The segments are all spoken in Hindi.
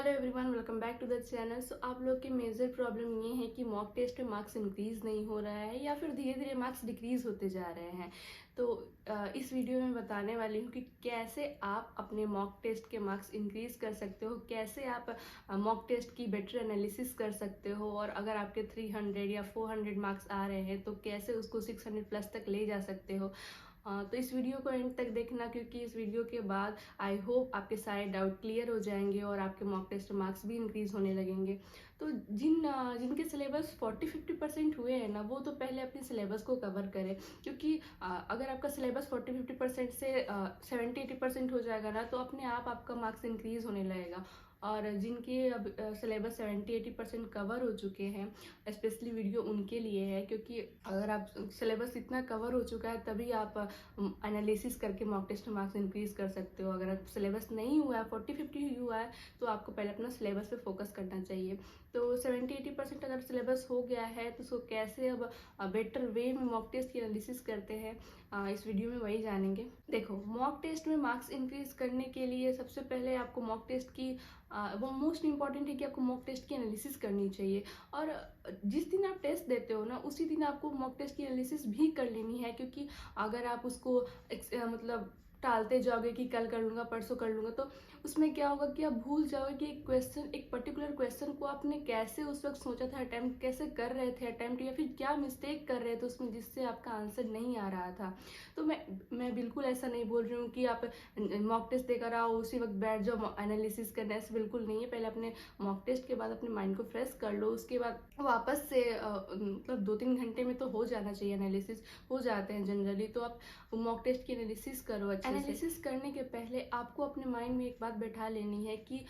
Hello everyone, welcome back to the channel. So आप लोग की मेजर प्रॉब्लम ये है कि मॉक टेस्ट में मार्क्स इंक्रीज नहीं हो रहा है या फिर धीरे धीरे मार्क्स डिक्रीज होते जा रहे हैं। तो इस वीडियो में बताने वाली हूँ कि कैसे आप अपने मॉक टेस्ट के मार्क्स इंक्रीज कर सकते हो, कैसे आप मॉक टेस्ट की बेटर एनालिसिस कर सकते हो, और अगर आपके 300 या 400 मार्क्स आ रहे हैं तो कैसे उसको 600 प्लस तक ले जा सकते हो। तो इस वीडियो को एंड तक देखना, क्योंकि इस वीडियो के बाद आई होप आपके सारे डाउट क्लियर हो जाएंगे और आपके मॉक टेस्ट मार्क्स भी इंक्रीज होने लगेंगे। तो जिनके सिलेबस 40-50% हुए हैं ना, वो तो पहले अपने सिलेबस को कवर करें, क्योंकि अगर आपका सिलेबस 40-50% से 70-80% हो जाएगा ना, तो अपने आप आपका मार्क्स इंक्रीज होने लगेगा। और जिनके अब सिलेबस 70-80% कवर हो चुके हैं, स्पेशली वीडियो उनके लिए है, क्योंकि अगर आप सिलेबस इतना कवर हो चुका है तभी आप एनालिसिस करके मॉक टेस्ट मार्क्स इंक्रीज कर सकते हो। अगर सिलेबस नहीं हुआ है, 40-50 हुआ है, तो आपको पहले अपना सिलेबस पे फोकस करना चाहिए। तो 70-80% अगर सिलेबस हो गया है तो उसको कैसे अब बेटर वे में मॉक टेस्ट की एनालिसिस करते हैं, इस वीडियो में वही जानेंगे। देखो, मॉक टेस्ट में मार्क्स इंक्रीज करने के लिए सबसे पहले आपको मॉक टेस्ट की वो मोस्ट इंपॉर्टेंट है कि आपको मॉक टेस्ट की एनालिसिस करनी चाहिए। और जिस दिन आप टेस्ट देते हो ना, उसी दिन आपको मॉक टेस्ट की एनालिसिस भी कर लेनी है, क्योंकि अगर आप उसको मतलब टालते जाओगे कि कल कर लूँगा, परसों कर लूँगा, तो उसमें क्या होगा कि आप भूल जाओगे कि एक पर्टिकुलर क्वेश्चन को आपने कैसे उस वक्त सोचा था, अटैम्प्ट कैसे कर रहे थे अटैम्प्ट, या फिर क्या मिस्टेक कर रहे थे उसमें जिससे आपका आंसर नहीं आ रहा था। तो मैं बिल्कुल ऐसा नहीं बोल रही हूँ कि आप मॉक टेस्ट देकर आओ उसी वक्त बैठ जाओ एनालिसिस करने, ऐसा बिल्कुल नहीं है। पहले अपने मॉक टेस्ट के बाद अपने माइंड को फ्रेश कर लो, उसके बाद वापस से मतलब 2-3 घंटे में तो हो जाना चाहिए, एनालिसिस हो जाते हैं जनरली। तो आप मॉक टेस्ट की एनालिसिस करो अच्छे से। एनालिसिस करने के पहले आपको अपने माइंड में एक बात बैठा लेनी है कि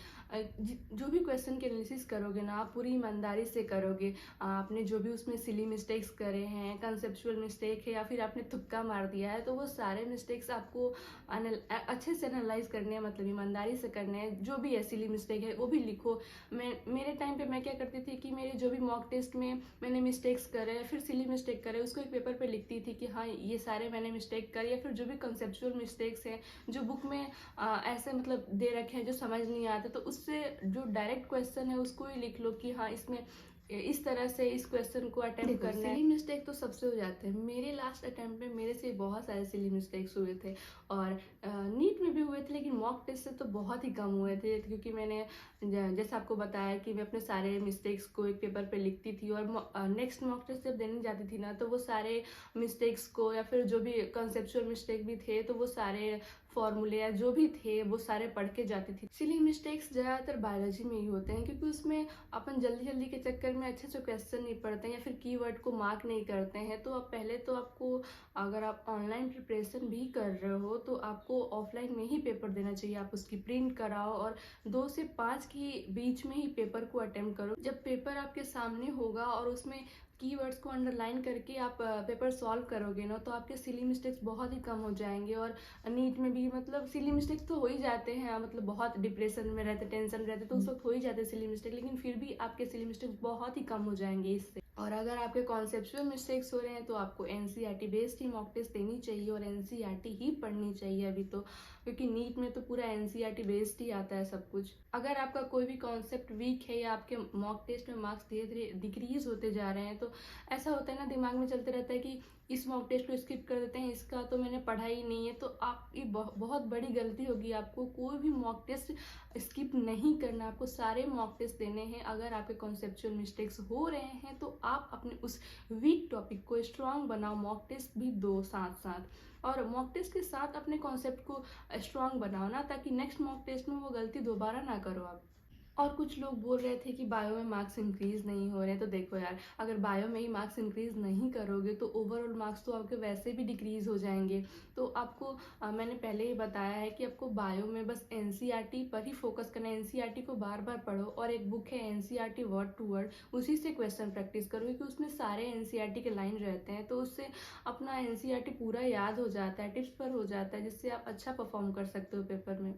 जो भी क्वेश्चन की एनालिसिस करोगे ना, आप पूरी ईमानदारी से करोगे। आपने जो भी उसमें सिली मिस्टेक्स करे हैं, कंसेप्चुअल मिस्टेक है, या फिर आपने तुक्का मार दिया है, तो वो सारे मिस्टेक्स आपको अच्छे से एनालाइज करने हैं, मतलब ईमानदारी से करने हैं। जो भी है सिली मिस्टेक है वो भी लिखो। मेरे टाइम पे मैं क्या करती थी कि मेरे जो भी मॉक टेस्ट में मैंने मिस्टेक्स करे या फिर सिली मिस्टेक करे, उसको एक पेपर पे लिखती थी कि हाँ, ये सारे मैंने मिस्टेक करे, या फिर जो भी कंसेप्चुअल मिस्टेक्स हैं जो बुक में ऐसे मतलब दे रखे हैं जो समझ नहीं आते, तो उससे जो डायरेक्ट क्वेश्चन है उसको ही लिख लो कि हाँ, इसमें इस तरह से इस क्वेश्चन को अटेम्प्ट करना है। सिली मिस्टेक तो सबसे हो जाते हैं। मेरे लास्ट अटेम्प्ट में मेरे से बहुत सारे सिली मिस्टेक्स हुए थे, और नीट में भी हुए थे, लेकिन मॉक टेस्ट से तो बहुत ही कम हुए थे, क्योंकि मैंने जैसे आपको बताया कि मैं अपने सारे मिस्टेक्स को एक पेपर पे लिखती थी, और नेक्स्ट मॉक टेस्ट जब देने जाती थी ना, तो वो सारे मिस्टेक्स को, या फिर जो भी कंसेप्चुअल मिस्टेक भी थे, तो वो सारे फॉर्मूले या जो भी थे वो सारे पढ़ के जाती थी। सिली मिस्टेक्स ज़्यादातर बायोलॉजी में ही होते हैं, क्योंकि उसमें अपन जल्दी जल्दी के चक्कर में अच्छे से क्वेश्चन नहीं पढ़ते हैं या फिर कीवर्ड को मार्क नहीं करते हैं। तो आप पहले तो आपको, अगर आप ऑनलाइन प्रिपरेशन भी कर रहे हो, तो आपको ऑफलाइन में ही पेपर देना चाहिए। आप उसकी प्रिंट कराओ और 2 से 5 के बीच में ही पेपर को अटेम्प्ट करो। जब पेपर आपके सामने होगा और उसमें कीवर्ड्स को अंडरलाइन करके आप पेपर सॉल्व करोगे ना, तो आपके सिली मिस्टेक्स बहुत ही कम हो जाएंगे। और नीट में भी मतलब सिली मिस्टेक्स तो हो ही जाते हैं, मतलब बहुत डिप्रेशन में रहते, टेंशन रहते, तो उस वक्त हो ही जाते हैं सिली मिस्टेक, लेकिन फिर भी आपके सिली मिस्टेक्स बहुत ही कम हो जाएंगे इससे। और अगर आपके कॉन्सेप्चुअल मिस्टेक्स हो रहे हैं तो आपको एनसीईआरटी बेस्ड ही मॉक टेस्ट देनी चाहिए, और एनसीईआरटी ही पढ़नी चाहिए अभी तो, क्योंकि नीट में तो पूरा एनसीईआरटी बेस्ड ही आता है सब कुछ। अगर आपका कोई भी कॉन्सेप्ट वीक है या आपके मॉक टेस्ट में मार्क्स धीरे धीरे डिक्रीज होते जा रहे हैं, तो ऐसा होता है ना, दिमाग में चलते रहता है कि इस मॉक टेस्ट को स्किप कर देते हैं, इसका तो मैंने पढ़ा ही नहीं है। तो आपकी बहुत बड़ी गलती होगी। आपको कोई भी मॉक टेस्ट स्किप नहीं करना, आपको सारे मॉक टेस्ट देने हैं। अगर आपके कॉन्सेप्चुअल मिस्टेक्स हो रहे हैं तो आप अपने उस वीक टॉपिक को स्ट्रांग बनाओ, मॉक टेस्ट भी दो साथ साथ, और मॉक टेस्ट के साथ अपने कॉन्सेप्ट को स्ट्रांग बनाओ ना, ताकि नेक्स्ट मॉक टेस्ट में वो गलती दोबारा ना करो आप। और कुछ लोग बोल रहे थे कि बायो में मार्क्स इंक्रीज नहीं हो रहे, तो देखो यार, अगर बायो में ही मार्क्स इंक्रीज नहीं करोगे तो ओवरऑल मार्क्स तो आपके वैसे भी डिक्रीज हो जाएंगे। तो आपको मैंने पहले ही बताया है कि आपको बायो में बस एनसीईआरटी पर ही फोकस करना है। एनसीईआरटी को बार बार पढ़ो, और एक बुक है एनसीईआरटी वर्ड टू वर्ड, उसी से क्वेश्चन प्रैक्टिस करो, क्योंकि उसमें सारे एनसीईआरटी के लाइन रहते हैं, तो उससे अपना एनसीईआरटी पूरा याद हो जाता है, टिप्स पर हो जाता है, जिससे आप अच्छा परफॉर्म कर सकते हो पेपर में।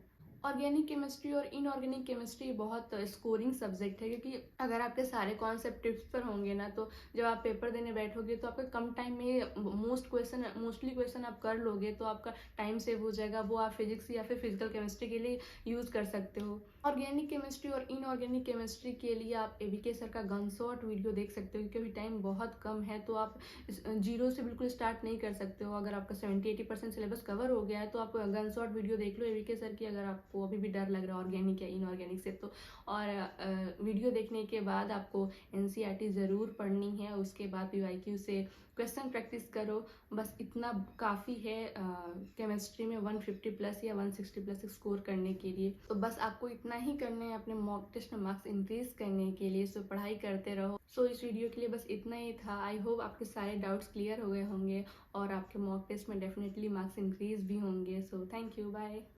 ऑर्गेनिक केमिस्ट्री और इनऑर्गेनिक केमिस्ट्री बहुत स्कोरिंग सब्जेक्ट है, क्योंकि अगर आपके सारे कॉन्सेप्ट टिप्स पर होंगे ना, तो जब आप पेपर देने बैठोगे तो आपका कम टाइम में मोस्टली क्वेश्चन आप कर लोगे, तो आपका टाइम सेव हो जाएगा। वो आप फिजिक्स या फिर फिजिकल केमिस्ट्री के लिए यूज़ कर सकते हो। ऑर्गेनिक केमिस्ट्री और इनऑर्गेनिक केमिस्ट्री के लिए आप एबीके सर का गन शॉट वीडियो देख सकते हो, क्योंकि अभी टाइम बहुत कम है, तो आप जीरो से बिल्कुल स्टार्ट नहीं कर सकते हो। अगर आपका 70-80% सिलेबस कवर हो गया है तो आप गन शॉट वीडियो देख लो एबीके सर की, अगर आपको अभी भी डर लग रहा है ऑर्गेनिक या इनऑर्गेनिक से तो। और वीडियो देखने के बाद आपको एनसीईआरटी ज़रूर पढ़नी है, उसके बाद पीवाईक्यू से क्वेश्चन प्रैक्टिस करो। बस इतना काफ़ी है केमिस्ट्री में 150 प्लस या 160 प्लस स्कोर करने के लिए। तो बस आपको इतना ही करना है अपने मॉक टेस्ट में मार्क्स इंक्रीज करने के लिए। सो पढ़ाई करते रहो। सो इस वीडियो के लिए बस इतना ही था। आई होप आपके सारे डाउट्स क्लियर हो गए होंगे और आपके मॉक टेस्ट में डेफिनेटली मार्क्स इंक्रीज भी होंगे। So thank you, bye.